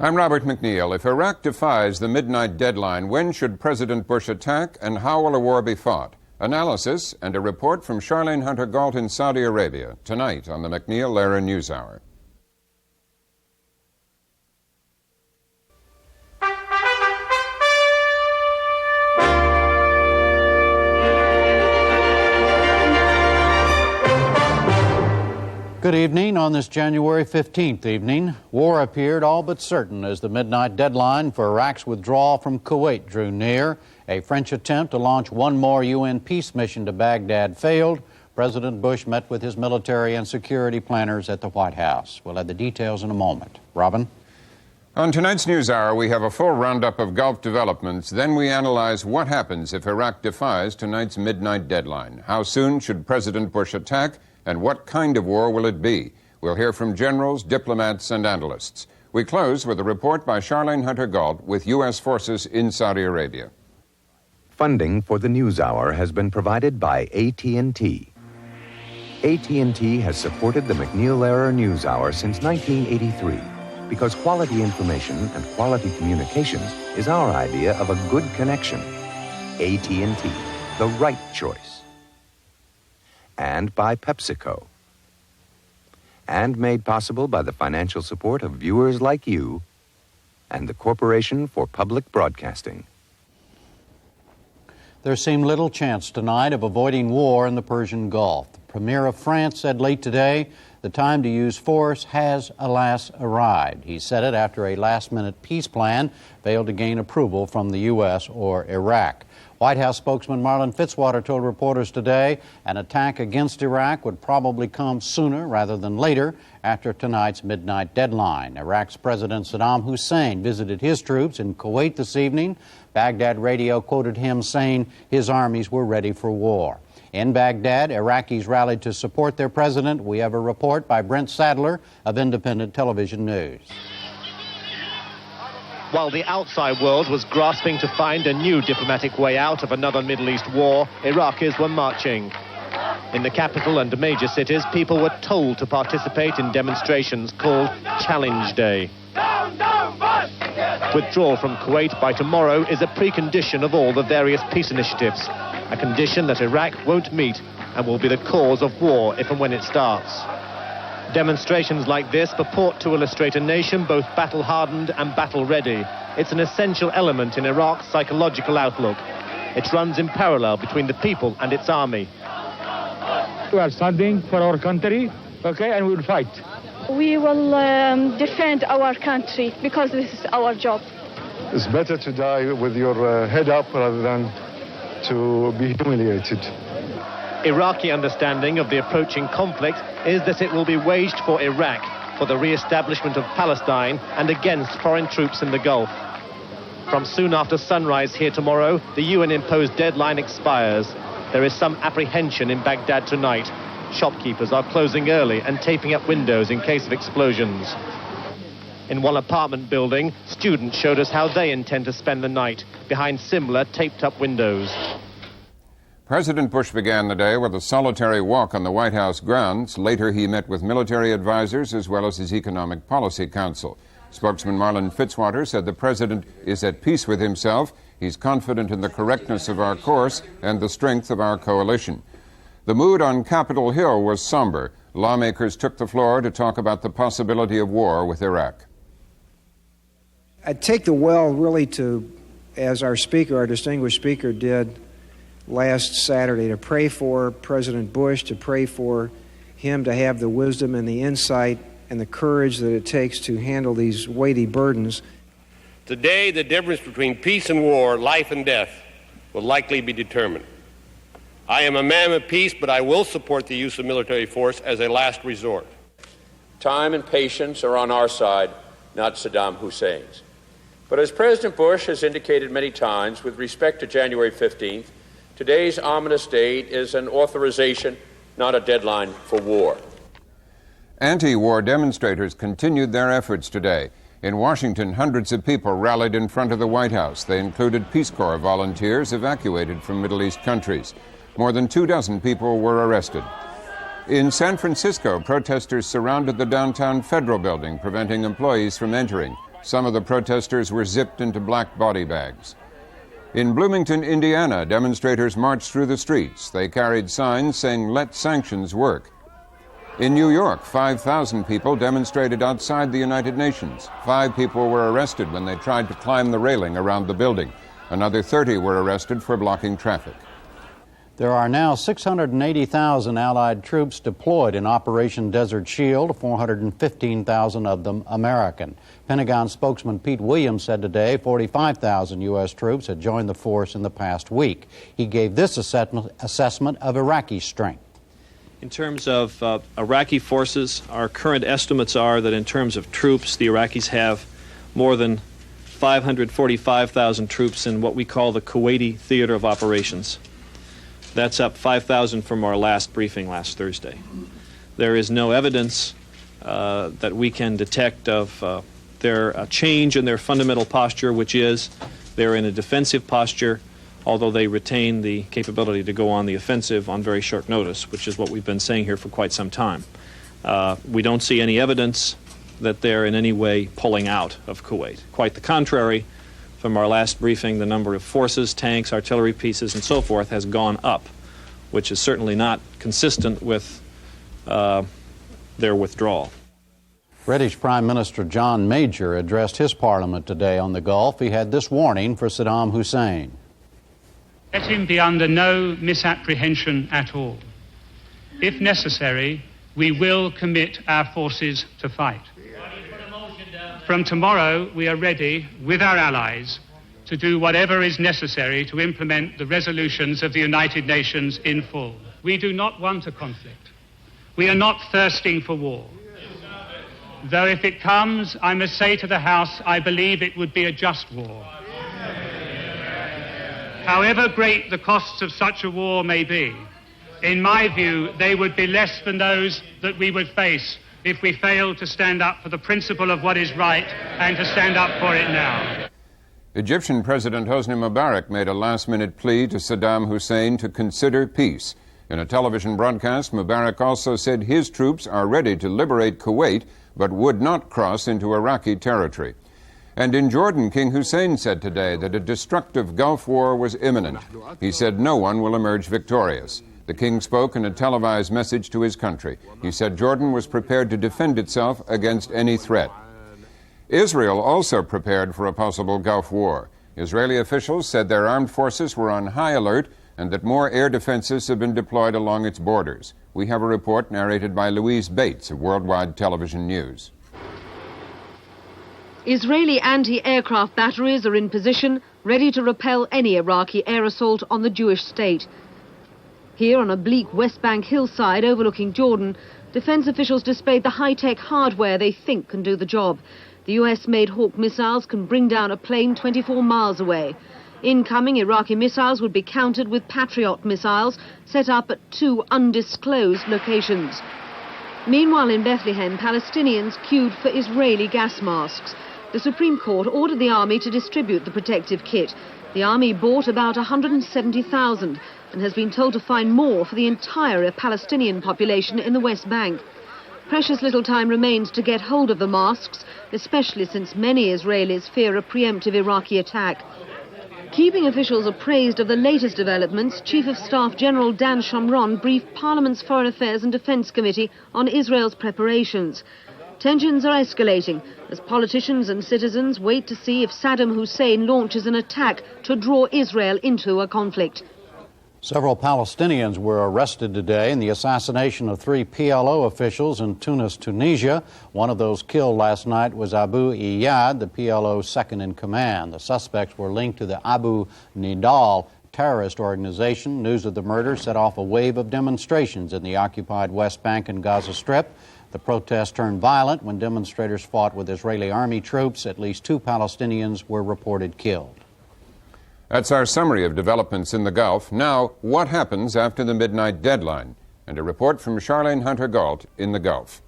I'm Robert MacNeil. If Iraq defies the midnight deadline, when should President Bush attack and how will a war be fought? Analysis and a report from Charlene Hunter-Gault in Saudi Arabia tonight on the MacNeil-Lehrer NewsHour. Good evening. On this January 15th evening, war appeared all but certain as the midnight deadline for Iraq's withdrawal from Kuwait drew near. A French attempt to launch one more UN peace mission to Baghdad failed. President Bush met with his military and security planners at the White House. We'll have the details in a moment. Robin? On tonight's NewsHour, we have a full roundup of Gulf developments. Then we analyze what happens if Iraq defies tonight's midnight deadline. How soon should President Bush attack? And what kind of war will it be? We'll hear from generals, diplomats, and analysts. We close with a report by Charlene Hunter-Gault with U.S. forces in Saudi Arabia. Funding for the NewsHour has been provided by AT&T. AT&T has supported the MacNeil-Lehrer NewsHour since 1983 because quality information and quality communications is our idea of a good connection. AT&T, the right choice. And by PepsiCo. And made possible by the financial support of viewers like you and the Corporation for Public Broadcasting. There seemed little chance tonight of avoiding war in the Persian Gulf. The Premier of France said late today, the time to use force has, alas, arrived. He said it after a last-minute peace plan failed to gain approval from the U.S. or Iraq. White House spokesman Marlin Fitzwater told reporters today an attack against Iraq would probably come sooner rather than later after tonight's midnight deadline. Iraq's President Saddam Hussein visited his troops in Kuwait this evening. Baghdad radio quoted him saying his armies were ready for war. In Baghdad, Iraqis rallied to support their president. We have a report by Brent Sadler of Independent Television News. While the outside world was grasping to find a new diplomatic way out of another Middle East war, Iraqis were marching. In the capital and major cities, people were told to participate in demonstrations called Challenge Day. Withdrawal from Kuwait by tomorrow is a precondition of all the various peace initiatives, a condition that Iraq won't meet and will be the cause of war if and when it starts. Demonstrations like this purport to illustrate a nation both battle-hardened and battle-ready. It's an essential element in Iraq's psychological outlook. It runs in parallel between the people and its army. We are standing for our country, okay, and we will fight. We will defend our country because this is our job. It's better to die with your head up rather than to be humiliated. Iraqi understanding of the approaching conflict is that it will be waged for Iraq, for the re-establishment of Palestine, and against foreign troops in the Gulf. From soon after sunrise here tomorrow, the UN-imposed deadline expires. There is some apprehension in Baghdad tonight. Shopkeepers are closing early and taping up windows in case of explosions. In one apartment building, students showed us how they intend to spend the night, behind similar taped-up windows. President Bush began the day with a solitary walk on the White House grounds. Later, he met with military advisors as well as his Economic Policy Council. Spokesman Marlin Fitzwater said the president is at peace with himself. He's confident in the correctness of our course and the strength of our coalition. The mood on Capitol Hill was somber. Lawmakers took the floor to talk about the possibility of war with Iraq. I take the well really to, as our speaker, our distinguished speaker did last Saturday, to pray for President Bush, to pray for him to have the wisdom and the insight and the courage that it takes to handle these weighty burdens. Today, the difference between peace and war, life and death, will likely be determined. I am a man of peace, but I will support the use of military force as a last resort. Time and patience are on our side, not Saddam Hussein's. But as President Bush has indicated many times with respect to January 15th, today's ominous date is an authorization, not a deadline for war. Anti-war demonstrators continued their efforts today. In Washington, hundreds of people rallied in front of the White House. They included Peace Corps volunteers evacuated from Middle East countries. More than 24 people were arrested. In San Francisco, protesters surrounded the downtown Federal Building, preventing employees from entering. Some of the protesters were zipped into black body bags. In Bloomington, Indiana, demonstrators marched through the streets. They carried signs saying, "Let sanctions work." In New York, 5,000 people demonstrated outside the United Nations. 5 people were arrested when they tried to climb the railing around the building. Another 30 were arrested for blocking traffic. There are now 680,000 Allied troops deployed in Operation Desert Shield, 415,000 of them American. Pentagon spokesman Pete Williams said today 45,000 U.S. troops had joined the force in the past week. He gave this assessment of Iraqi strength. In terms of Iraqi forces, our current estimates are that in terms of troops, the Iraqis have more than 545,000 troops in what we call the Kuwaiti Theater of Operations. That's up 5,000 from our last briefing last Thursday. There is no evidence that we can detect of their change in their fundamental posture, which is they're in a defensive posture, although they retain the capability to go on the offensive on very short notice, which is what we've been saying here for quite some time. We don't see any evidence that they're in any way pulling out of Kuwait. Quite the contrary. From our last briefing, the number of forces, tanks, artillery pieces, and so forth has gone up, which is certainly not consistent with their withdrawal. British Prime Minister John Major addressed his parliament today on the Gulf. He had this warning for Saddam Hussein. Let him be under no misapprehension at all. If necessary, we will commit our forces to fight. From tomorrow, we are ready, with our allies, to do whatever is necessary to implement the resolutions of the United Nations in full. We do not want a conflict. We are not thirsting for war. Though if it comes, I must say to the House, I believe it would be a just war. However great the costs of such a war may be, in my view, they would be less than those that we would face if we fail to stand up for the principle of what is right and to stand up for it now. Egyptian President Hosni Mubarak made a last-minute plea to Saddam Hussein to consider peace. In a television broadcast, Mubarak also said his troops are ready to liberate Kuwait, but would not cross into Iraqi territory. And in Jordan, King Hussein said today that a destructive Gulf War was imminent. He said no one will emerge victorious. The king spoke in a televised message to his country. He said Jordan was prepared to defend itself against any threat. Israel also prepared for a possible Gulf War. Israeli officials said their armed forces were on high alert and that more air defenses have been deployed along its borders. We have a report narrated by Louise Bates of Worldwide Television News. Israeli anti-aircraft batteries are in position, ready to repel any Iraqi air assault on the Jewish state. Here on a bleak West Bank hillside overlooking Jordan, defense officials displayed the high-tech hardware they think can do the job. The US-made Hawk missiles can bring down a plane 24 miles away. Incoming Iraqi missiles would be countered with Patriot missiles set up at 2 undisclosed locations. Meanwhile in Bethlehem, Palestinians queued for Israeli gas masks. The Supreme Court ordered the army to distribute the protective kit. The army bought about 170,000 and has been told to find more for the entire Palestinian population in the West Bank. Precious little time remains to get hold of the masks, especially since many Israelis fear a preemptive Iraqi attack. Keeping officials appraised of the latest developments, Chief of Staff General Dan Shomron briefed Parliament's Foreign Affairs and Defence Committee on Israel's preparations. Tensions are escalating as politicians and citizens wait to see if Saddam Hussein launches an attack to draw Israel into a conflict. Several Palestinians were arrested today in the assassination of 3 PLO officials in Tunis, Tunisia. One of those killed last night was Abu Iyad, the PLO's second-in-command. The suspects were linked to the Abu Nidal terrorist organization. News of the murder set off a wave of demonstrations in the occupied West Bank and Gaza Strip. The protests turned violent when demonstrators fought with Israeli army troops. At least 2 Palestinians were reported killed. That's our summary of developments in the Gulf. Now, what happens after the midnight deadline? And a report from Charlene Hunter-Gault in the Gulf.